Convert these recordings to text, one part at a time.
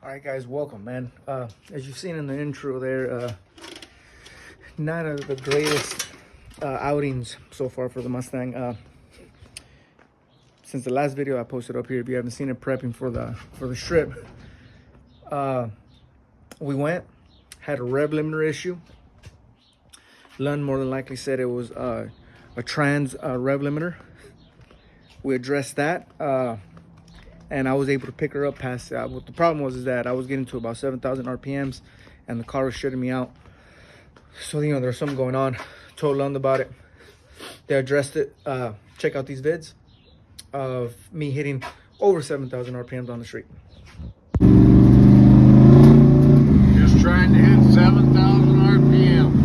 All right, guys, welcome, man. As you've seen in the intro there, not the greatest outings so far for the Mustang. Since the last video I posted up here, if you haven't seen it, prepping for the strip, we went, had a rev limiter issue. Lund more than likely said it was a trans rev limiter. We addressed that. And I was able to pick her up past what the problem was is that I was getting to about 7,000 RPMs and the car was shitting me out. So, there's something going on. Told Lund about it. They addressed it. Check out these vids of me hitting over 7,000 RPMs on the street. Just trying to hit 7,000 RPM.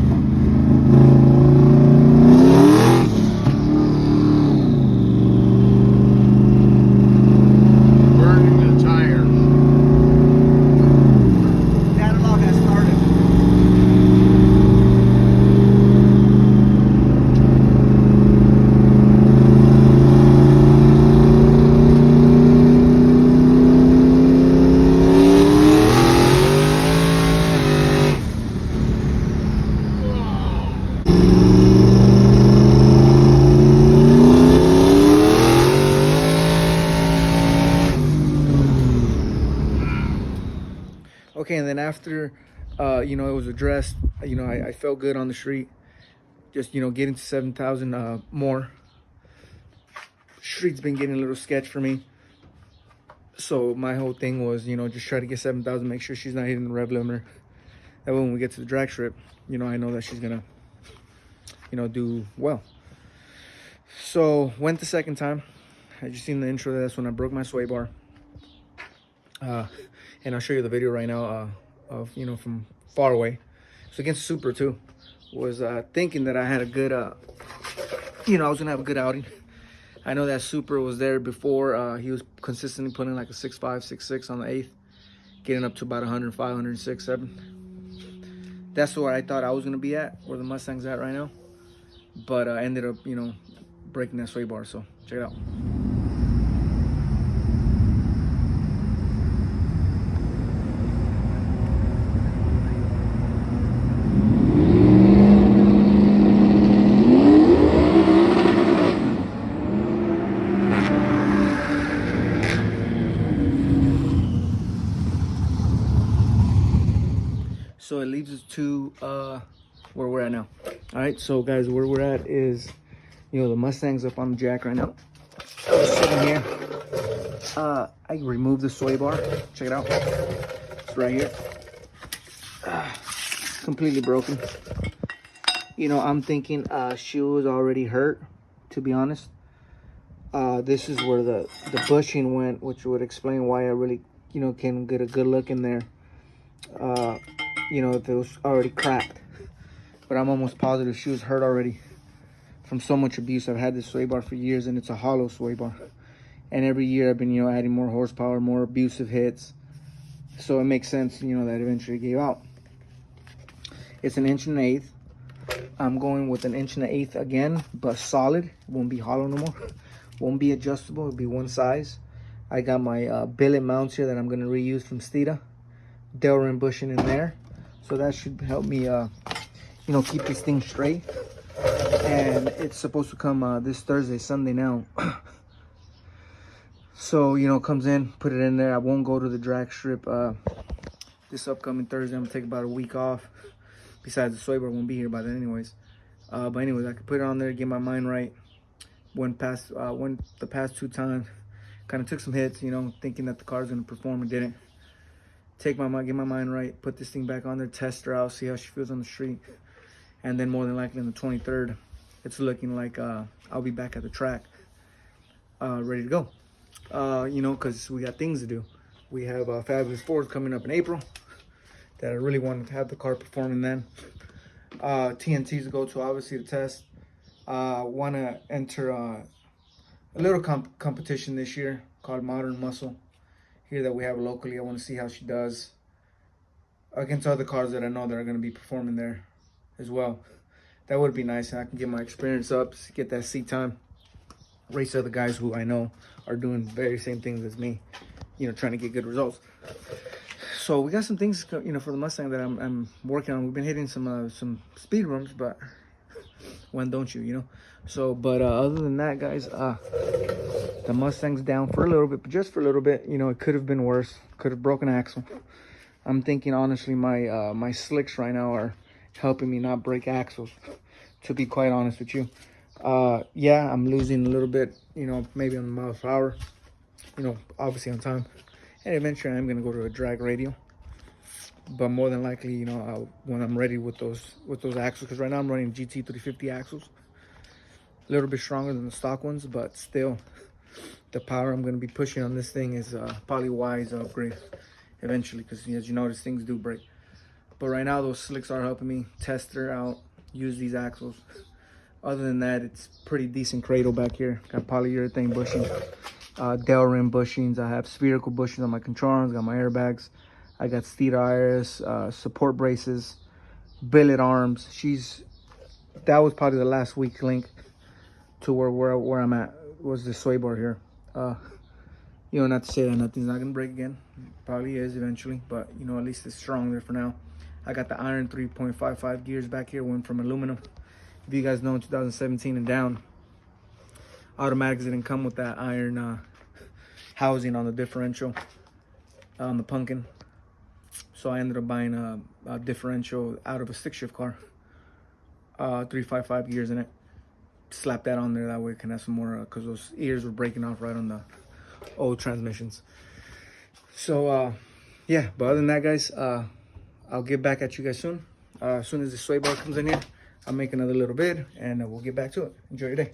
Okay, and then after, it was addressed, I felt good on the street. Just, getting to 7,000 more. Street's been getting a little sketch for me. So my whole thing was, just try to get 7,000, make sure she's not hitting the rev limiter. That way when we get to the drag strip, I know that she's going to, do well. So went the second time. As you seen in the intro, that's when I broke my sway bar. And I'll show you the video right now of, from far away. So against Super too. Was thinking that I had a good, I was gonna have a good outing. I know that Super was there before. He was consistently putting like a 6.5, 6.6 on the 8th. Getting up to about 105, 106, 7. That's where I thought I was gonna be at, where the Mustang's at right now. But I ended up, breaking that sway bar, so check it out. So it leads us to where we're at now. All right, so guys, where we're at is, the Mustang's up on the jack right now. Sitting here. I removed the sway bar. Check it out. It's right here. Completely broken. I'm thinking she was already hurt, to be honest. This is where the bushing went, which would explain why I really, can get a good look in there. If it was already cracked. But I'm almost positive she was hurt already from so much abuse. I've had this sway bar for years, and it's a hollow sway bar. And every year I've been, adding more horsepower, more abusive hits. So it makes sense, that eventually gave out. It's 1 1/8 inch. I'm going with 1 1/8 inch again, but solid. It won't be hollow no more. Won't be adjustable. It'll be one size. I got my billet mounts here that I'm going to reuse from Stita. Delrin bushing in there. So that should help me, keep this thing straight. And it's supposed to come this Thursday, Sunday now. So, comes in, put it in there. I won't go to the drag strip this upcoming Thursday. I'm going to take about a week off. Besides, the sway bar won't be here by then anyways. But anyways, I can put it on there, get my mind right. Went the past 2 times. Kind of took some hits, thinking that the car's going to perform and didn't. Get my mind right, put this thing back on there, test her out, see how she feels on the street. And then more than likely on the 23rd, it's looking like I'll be back at the track, ready to go. Because we got things to do. We have Fabulous 4th coming up in April that I really want to have the car performing then. TNTs to go to, obviously, to test. Want to enter a little competition this year called Modern Muscle. Here that we have locally. I want to see how she does against other cars that I know that are going to be performing there as well. That would be nice, and I can get my experience up, get that seat time, race other guys who I know are doing the very same things as me, trying to get good results. So we got some things, for the Mustang that I'm working on. We've been hitting some speed rooms, but when don't you, So, but other than that, guys, the Mustang's down for a little bit, but just for a little bit. It could have been worse. Could have broken axle. I'm thinking, honestly, my slicks right now are helping me not break axles, to be quite honest with you. Yeah, I'm losing a little bit, maybe on the miles per hour, obviously on time. And eventually I'm going to go to a drag radial. But more than likely, when I'm ready with those axles, because right now I'm running GT 350 axles. A little bit stronger than the stock ones, but still, the power I'm going to be pushing on this thing is probably wise upgrade eventually, because as you notice, things do break. But right now, those slicks are helping me test her out, use these axles. Other than that, it's pretty decent cradle back here. Got polyurethane bushings, Dell rim bushings. I have spherical bushings on my control arms, got my airbags. I got Steeder IRS, support braces, billet arms. That was probably the last weak link to where I'm at, was the sway bar here. Not to say that nothing's not gonna break again. Probably is eventually, but at least it's strong there for now. I got the iron 3.55 gears back here, went from aluminum. If you guys know, in 2017 and down, automatics didn't come with that iron housing on the differential, on the pumpkin. So I ended up buying a differential out of a stick-shift car, 355 gears in it. Slap that on there, that way it can have some more, because those ears were breaking off right on the old transmissions. So yeah, but other than that, guys, I'll get back at you guys soon. As soon as the sway bar comes in here, I'll make another little bid, and we'll get back to it. Enjoy your day.